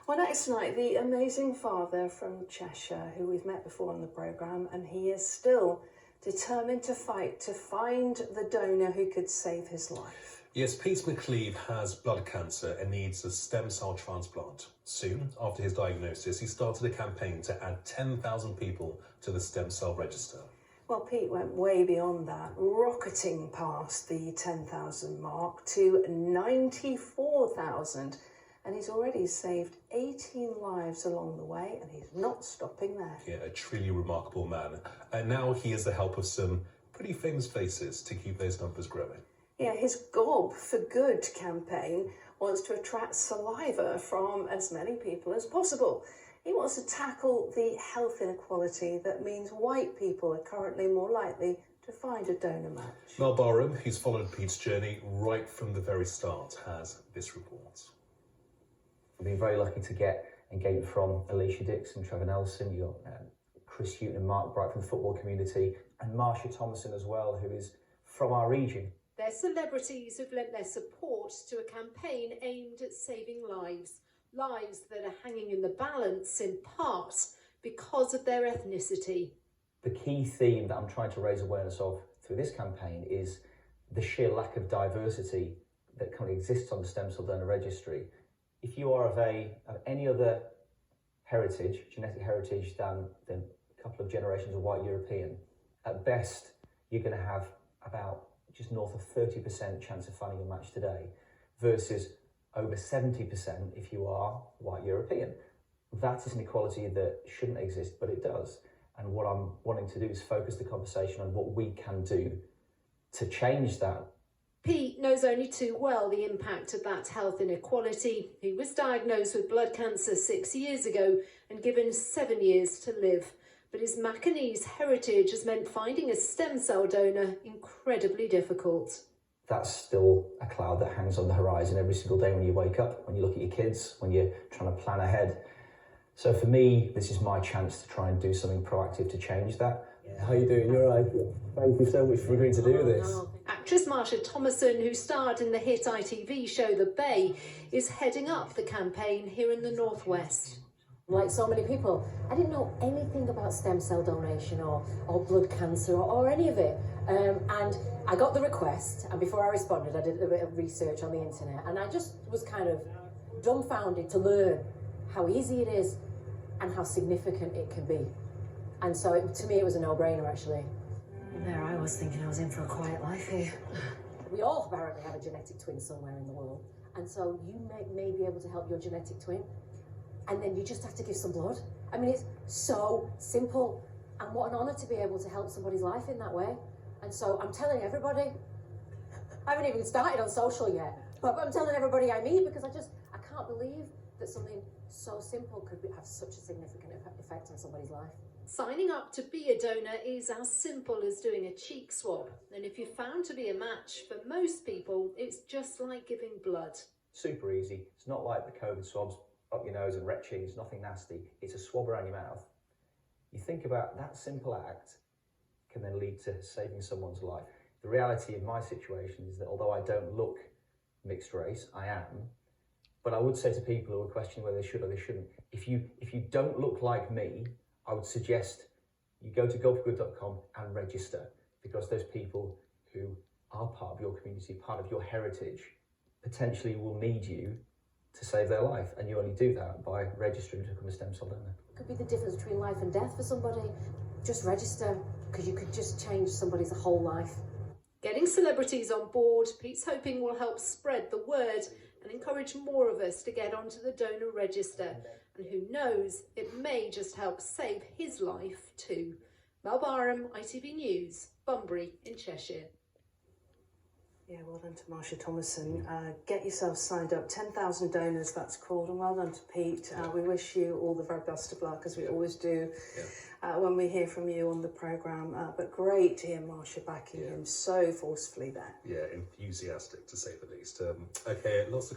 Well, next tonight, the amazing father from Cheshire, who we've met before on the programme, and he is still determined to fight to find the donor who could save his life. Yes, Pete McCleave has blood cancer and needs a stem cell transplant. Soon after his diagnosis, he started a campaign to add 10,000 people to the stem cell register. Well, Pete went way beyond that, rocketing past the 10,000 mark to 94,000. And he's already saved 18 lives along the way, and he's not stopping there. Yeah, a truly remarkable man. And now he has the help of some pretty famous faces to keep those numbers growing. Yeah, his Gob for Good campaign wants to attract saliva from as many people as possible. He wants to tackle the health inequality that means white people are currently more likely to find a donor match. Mel Barham, who's followed Pete's journey right from the very start, has this report. I've been very lucky to get engagement from Alicia Dixon, Trevor Nelson, you got Chris Hughton and Mark Bright from the football community, and Marsha Thomason as well, who is from our region. They're celebrities who've lent their support to a campaign aimed at saving lives. Lives that are hanging in the balance in part because of their ethnicity. The key theme that I'm trying to raise awareness of through this campaign is the sheer lack of diversity that currently exists on the stem cell donor registry. If you are of any other heritage, genetic heritage than a couple of generations of white European, at best you're going to have about just north of 30% chance of finding a match today versus over 70% if you are white European. That is an equality that shouldn't exist, but it does. And what I'm wanting to do is focus the conversation on what we can do to change that. Pete knows only too well the impact of that health inequality. He was diagnosed with blood cancer 6 years ago and given 7 years to live. But his Macanese heritage has meant finding a stem cell donor incredibly difficult. That's still a cloud that hangs on the horizon every single day when you wake up, when you look at your kids, when you're trying to plan ahead. So for me, this is my chance to try and do something proactive to change that. Yeah. How are you doing? You're right. Thank you so much for agreeing to do this. Actress Marsha Thomason, who starred in the hit ITV show The Bay, is heading up the campaign here in the Northwest. Like so many people, I didn't know anything about stem cell donation or blood cancer or any of it. And I got the request, and before I responded, I did a bit of research on the internet, and I just was kind of dumbfounded to learn how easy it is and how significant it can be. And so to me, it was a no-brainer, actually. There I was thinking I was in for a quiet life here. We all apparently have a genetic twin somewhere in the world, and so you may be able to help your genetic twin, and then you just have to give some blood. I mean, it's so simple, and what an honour to be able to help somebody's life in that way. And so I'm telling everybody, I haven't even started on social yet, but I'm telling everybody I meet because I can't believe that something so simple could have such a significant effect on somebody's life. Signing up to be a donor is as simple as doing a cheek swab. And if you're found to be a match, for most people, it's just like giving blood. Super easy. It's not like the COVID swabs up your nose and retching. It's nothing nasty. It's a swab around your mouth. You think about that simple act can then lead to saving someone's life. The reality of my situation is that although I don't look mixed race, I am. But I would say to people who are questioning whether they should or they shouldn't, if you don't look like me, I would suggest you go to gobforgood.com and register, because those people who are part of your community, part of your heritage, potentially will need you to save their life, and you only do that by registering to become a stem cell donor. It could be the difference between life and death for somebody. Just register, because you could just change somebody's whole life. Getting celebrities on board, Pete's hoping will help spread the word and encourage more of us to get onto the donor register. And who knows, it may just help save his life too. Mel Barham, ITV News, Bunbury in Cheshire. Yeah, well done to Marsha Thomason. Get yourself signed up. 10,000 donors, that's called. And well done to Pete. We wish you all the very best of luck, as we always do when we hear from you on the programme. But great to hear Marsha backing him so forcefully there. Yeah, enthusiastic to say the least. Okay, lots of